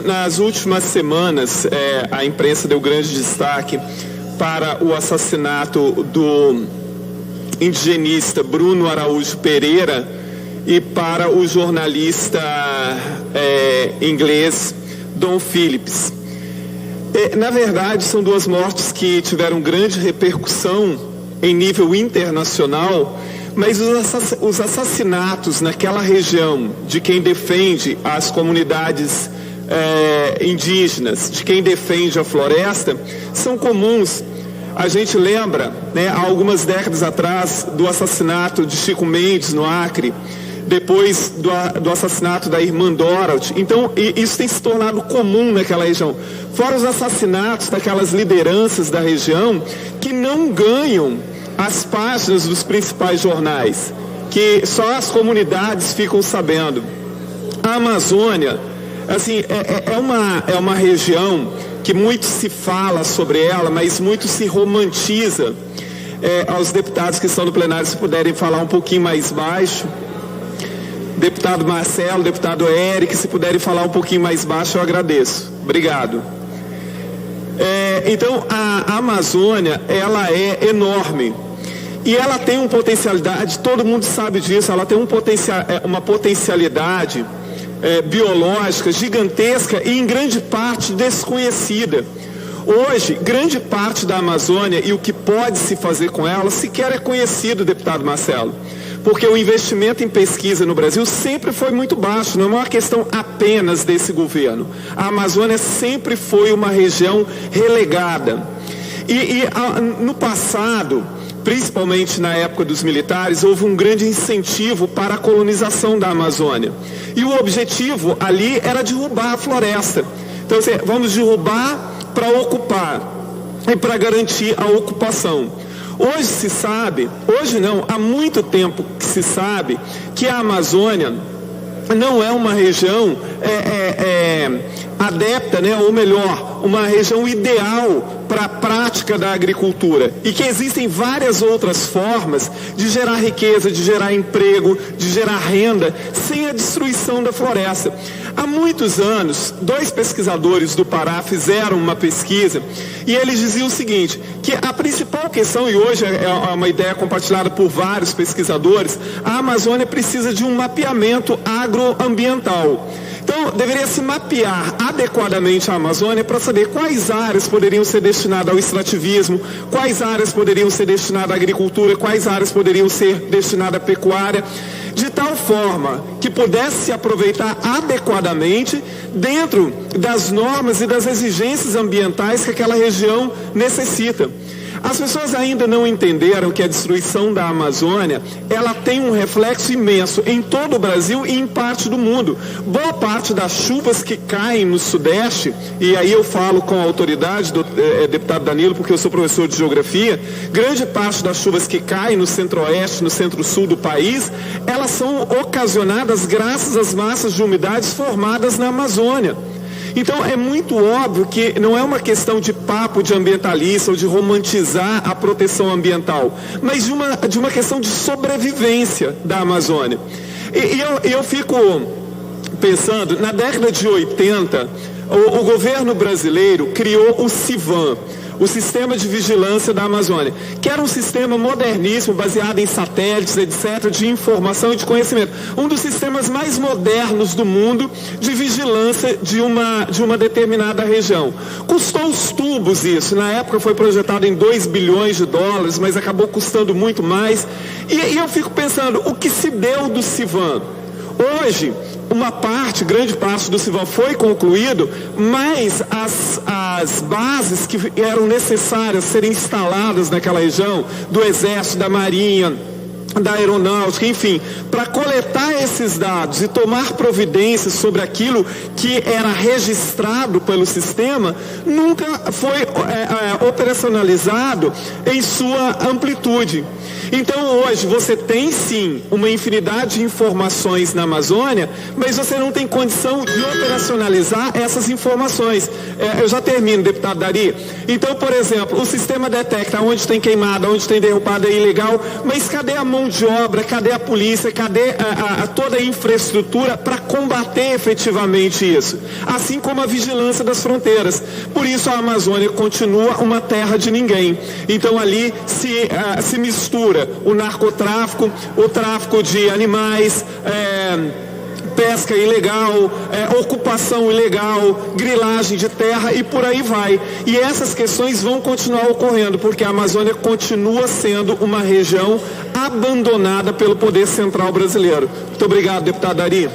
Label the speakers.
Speaker 1: nas últimas semanas, a imprensa deu grande destaque para o assassinato do indigenista Bruno Araújo Pereira e para o jornalista inglês Dom Phillips. Na verdade, são duas mortes que tiveram grande repercussão em nível internacional, mas os assassinatos naquela região de quem defende as comunidades indígenas, de quem defende a floresta, são comuns. A gente lembra, há algumas décadas atrás, do assassinato de Chico Mendes no Acre, depois do assassinato da irmã Dorothy. Então, isso tem se tornado comum naquela região. Fora os assassinatos daquelas lideranças da região que não ganham as páginas dos principais jornais, que só as comunidades ficam sabendo. A Amazônia, assim, é uma região que muito se fala sobre ela, mas muito se romantiza. Aos deputados que estão no plenário, se puderem falar um pouquinho mais baixo. Deputado Marcelo, deputado Eric, se puderem falar um pouquinho mais baixo, eu agradeço. Obrigado. Então, a Amazônia, ela é enorme. E ela tem uma potencialidade, todo mundo sabe disso, ela tem uma potencialidade biológica gigantesca e em grande parte desconhecida. Hoje, grande parte da Amazônia e o que pode se fazer com ela sequer é conhecido, deputado Marcelo. Porque o investimento em pesquisa no Brasil sempre foi muito baixo, não é uma questão apenas desse governo. A Amazônia sempre foi uma região relegada. No passado, principalmente na época dos militares, houve um grande incentivo para a colonização da Amazônia. E o objetivo ali era derrubar a floresta. Então, vamos derrubar para ocupar e para garantir a ocupação. Hoje se sabe, hoje não, há muito tempo que se sabe que a Amazônia não é uma região adepta, ou melhor, uma região ideal para a prática da agricultura e que existem várias outras formas de gerar riqueza, de gerar emprego, de gerar renda sem a destruição da floresta. Há muitos anos, 2 pesquisadores do Pará fizeram uma pesquisa e eles diziam o seguinte, que a principal questão, e hoje é uma ideia compartilhada por vários pesquisadores, a Amazônia precisa de um mapeamento agroambiental. Então, deveria se mapear adequadamente a Amazônia para saber quais áreas poderiam ser destinadas ao extrativismo, quais áreas poderiam ser destinadas à agricultura, quais áreas poderiam ser destinadas à pecuária, de tal forma que pudesse se aproveitar adequadamente dentro das normas e das exigências ambientais que aquela região necessita. As pessoas ainda não entenderam que a destruição da Amazônia, ela tem um reflexo imenso em todo o Brasil e em parte do mundo. Boa parte das chuvas que caem no Sudeste, e aí eu falo com a autoridade do deputado Danilo, porque eu sou professor de geografia, grande parte das chuvas que caem no Centro-Oeste, no Centro-Sul do país, elas são ocasionadas graças às massas de umidades formadas na Amazônia. Então é muito óbvio que não é uma questão de papo de ambientalista ou de romantizar a proteção ambiental, mas de uma questão de sobrevivência da Amazônia. E eu fico pensando, na década de 80, o governo brasileiro criou o CIVAM, o Sistema de Vigilância da Amazônia, que era um sistema moderníssimo, baseado em satélites, etc., de informação e de conhecimento. Um dos sistemas mais modernos do mundo de vigilância de uma determinada região. Custou os tubos isso. Na época foi projetado em $2 bilhões, mas acabou custando muito mais. E eu fico pensando, o que se deu do CIVAM? Hoje, grande parte do CIVAM foi concluído, mas as bases que eram necessárias serem instaladas naquela região, do Exército, da Marinha, da Aeronáutica, enfim, para coletar esses dados e tomar providências sobre aquilo que era registrado pelo sistema, nunca foi operacionalizado em sua amplitude. Então hoje você tem sim uma infinidade de informações na Amazônia, mas você não tem condição de operacionalizar essas informações. Eu já termino, deputado Dari. Então, por exemplo, o sistema detecta onde tem queimada, onde tem derrubada ilegal, mas cadê a mão mão de obra, cadê a polícia, cadê toda a infraestrutura para combater efetivamente isso? Assim como a vigilância das fronteiras. Por isso a Amazônia continua uma terra de ninguém. Então ali se mistura o narcotráfico, o tráfico de animais, pesca ilegal, ocupação ilegal, grilagem de terra e por aí vai. E essas questões vão continuar ocorrendo, porque a Amazônia continua sendo uma região abandonada pelo poder central brasileiro. Muito obrigado, deputado Ari.